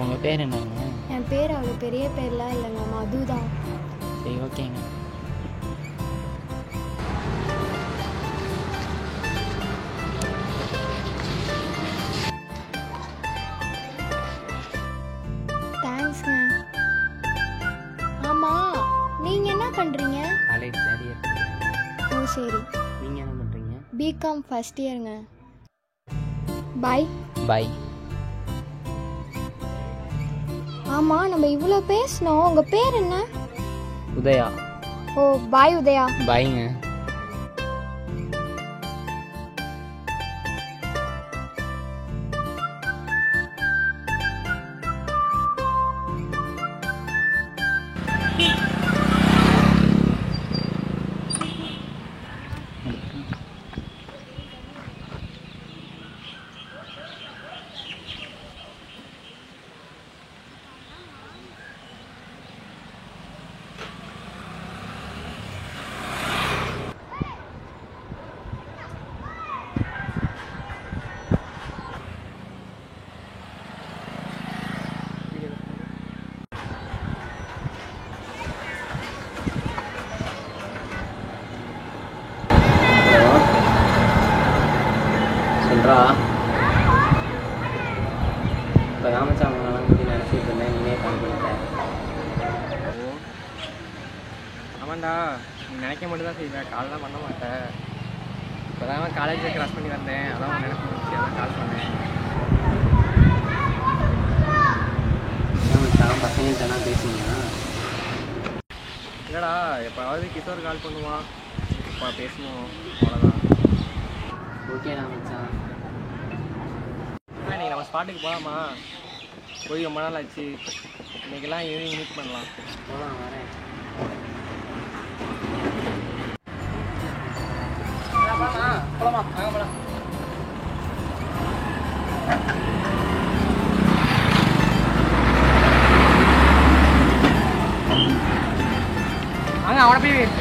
உங்கள் பேர் என்னங்க? என் பேர் அவ்வளோ பெரிய பேர்லாம் இல்லைங்க, மது தான். சரி, ஓகேங்க. தேங்க்ஸ்ங்க. ஆமாம், நீங்கள் என்ன பண்ணுறீங்க? காலேஜ் தேர்ட் இயர் படிக்கிறேன். ஓ சரி. நீங்கள் என்ன பண்ணுறீங்க? பிகாம் ஃபர்ஸ்ட் இயருங்க. பாய். பாய். ஆமாம், நம்ம இவ்வளோ பேசினோம். உங்கள் பேர் என்ன? உதயா. ஓ பாய் உதயா. பாய்ங்க. சொல்கிறா இப்போ ராமசாமி பற்றி நினச்சிட்டு இருந்தேன், நீனே கால் பண்ணிட்டேன். ஆமாண்டா, நீ நினைக்க மட்டும் தான் செய்வேன், கால்லாம் பண்ண மாட்டேன். இப்போ தான் காலேஜில் கிராஸ் பண்ணி வந்தேன், அதான் நினைக்க முடிச்சு, அதான் கால் பண்ணேன். ராமசாமி பசங்கள்கிட்ட தான் பேசுனீங்களா? இல்லைடா, எப்போவாவது கிஷோர் கால் பண்ணுவான், இப்போ பேசணும், அவ்வளோதான். ஓகே ராமசாமி. இன்னைக்கு நம்ம ஸ்பாட்டுக்கு போகலாமா? போய் ரொம்ப நாள் ஆச்சு, இன்றைக்கெல்லாம் ஈவினிங் மீட் பண்ணலாம். போகலாம், வரேன். போகலாமா? வாங்க போகலாம். வாங்க, அவனை போய்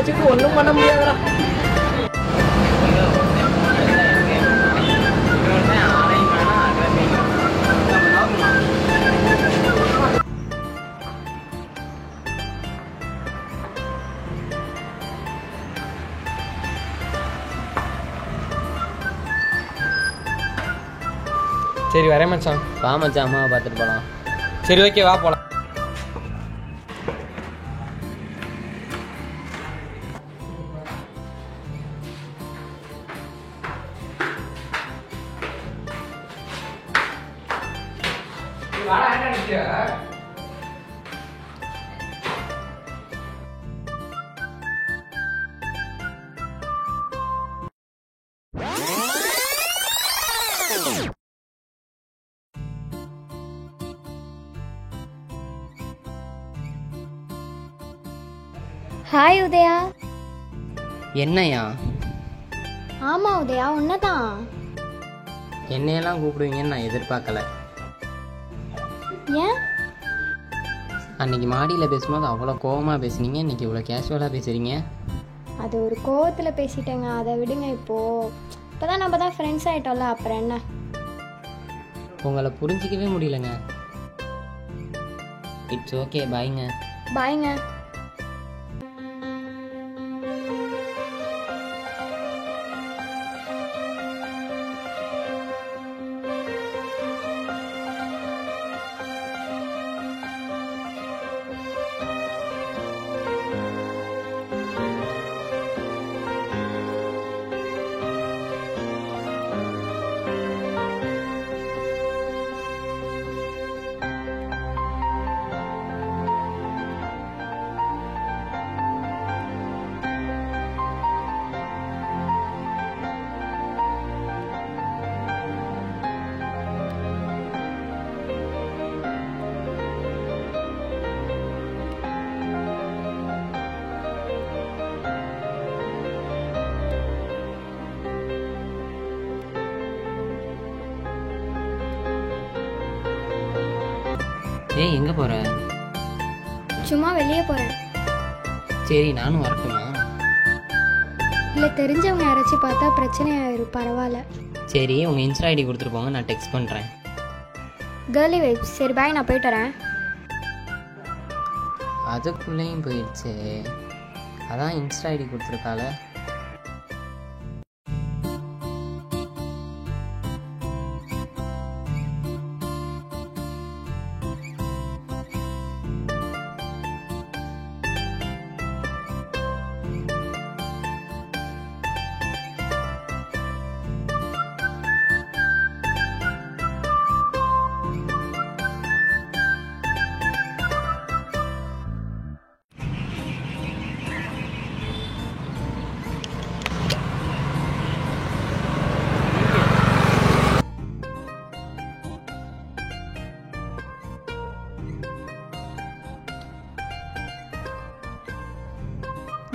வச்சுட்டு ஒன்றும் பண்ண முடியாதுடா. சரி, வரேன் மச்சான். வா மச்சான், அம்மாவை பார்த்துட்டு போகலாம். சரி, ஓகே, வா போகலாம். ஹாய் உதயா. என்னையா? ஆமாம் உதயா, உன்னதான். என்னையெல்லாம் கூப்பிடுவீங்கன்னு நான் எதிர்பார்க்கல. ஏன்? அன்றைக்கி மாடியில் பேசும்போது அவ்வளோ கோவமாக பேசுனீங்க, இன்றைக்கி இவ்வளோ கேஷுவலாக பேசுகிறீங்க. அது ஒரு கோவத்தில் பேசிட்டேங்க, அதை விடுங்க. இப்போ தான் நம்ம தான் ஃப்ரெண்ட்ஸ் ஆகிட்டோம்ல, அப்புறம் என்ன? உங்களை புரிஞ்சிக்கவே முடியலங்க. இட்ஸ் ஓகே, பாய்ங்க. பாய்ங்க. ஏய் எங்கே போகிற? சும்மா வெளியே போகிறேன். சரி நானும் வரட்டுமா? இல்லை, தெரிஞ்சவங்க யாராச்சும் பார்த்தா பிரச்சனை ஆயிரும். பரவாயில்ல. சரி உங்கள் இன்ஸ்டா ஐடி கொடுத்துட்டு போங்க, நான் டெக்ஸ்ட் பண்ணுறேன். Girly vibes. சரி பாய், நான் போயிட்டு வரேன். அதுக்குள்ளேயும் போயிடுச்சு. அதான் இன்ஸ்டா ஐடி கொடுத்துருக்கால.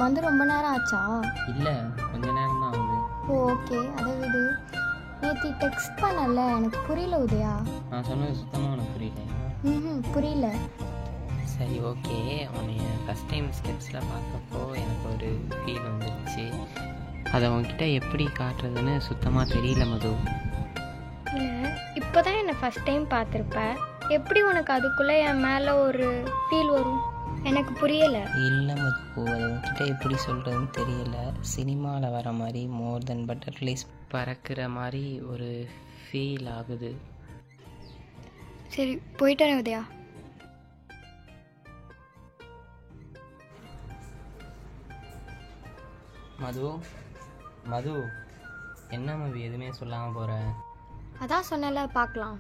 வந்து ரொம்ப நேரம் ஆச்சா? இல்லை கொஞ்ச நேரம் தான் ஆகுது. ஓகே, அதை விடு. நேற்று டெக்ஸ்ட் பண்ணல, எனக்கு புரியல உதயா. நான் சொன்னது சுத்தமாக உனக்கு புரியல. புரியல. சரி ஓகே, உன்னைய ஃபஸ்ட் டைம் ஸ்டெப்ஸில் பார்க்கப்போ எனக்கு ஒரு ஃபீல் வந்துருச்சு. அதை உன்கிட்ட எப்படி காட்டுறதுன்னு சுத்தமாக தெரியல மது. இல்லை, இப்போ தான் என்னை ஃபஸ்ட் டைம் பார்த்துருப்ப. எப்படி உனக்கு அதுக்குள்ளே என் மேலே ஒரு ஃபீல் வரும்? எனக்கு புரியலை. இல்லை மது, அதை உன்கிட்ட எப்படி சொல்கிறதுன்னு தெரியல. சினிமாவில் வர மாதிரி மோர் தென் பட்டர்ஃப்ளைஸ் பறக்கிற மாதிரி ஒரு ஃபீல் ஆகுது. சரி போயிட்டு வரேன் உதயா. மது மது என்ன மது எதுவுமே சொல்லாமல் போகிற? அதான் சொன்னல, பார்க்கலாம்.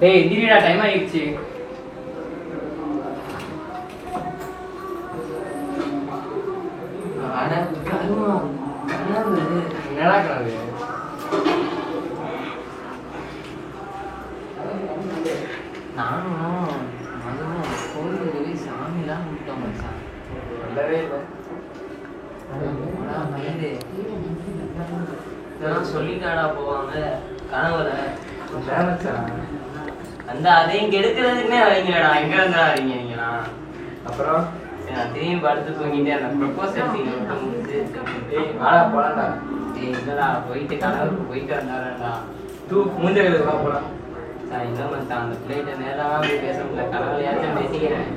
டேய் எந்திரிடா, டைம் ஆயிடுச்சு. என்னடா கனவு? நானும் மதுவும் கோயிலுக்கு போய் சாமிலாம் கும்பிட்டோம் மச்சான். சொல்லவே இல்லை. இதெல்லாம் சொல்லிட்டாடா போவாங்க கனவுல. அந்த அதையும் கெடுக்கிறதுக்குன்னே வரீங்களா? எங்க இருந்தா வரீங்க நீங்களா? அப்புறம் நான் திரும்பி படுத்து தூங்கிட்டு அந்த ப்ரொபோசல் சீன் மட்டும் முடிச்சு வாடா போலாம்டா. இல்லடா, போயிட்டு கனவுக்கு போயிட்டு வந்தாடா. மூஞ்ச போலாம். இல்லை மச்சான், அந்த பிள்ளைகிட்ட நேரமாக போய் பேச முடியல. கனவுலையாச்சும் பேசிக்கிறேன்.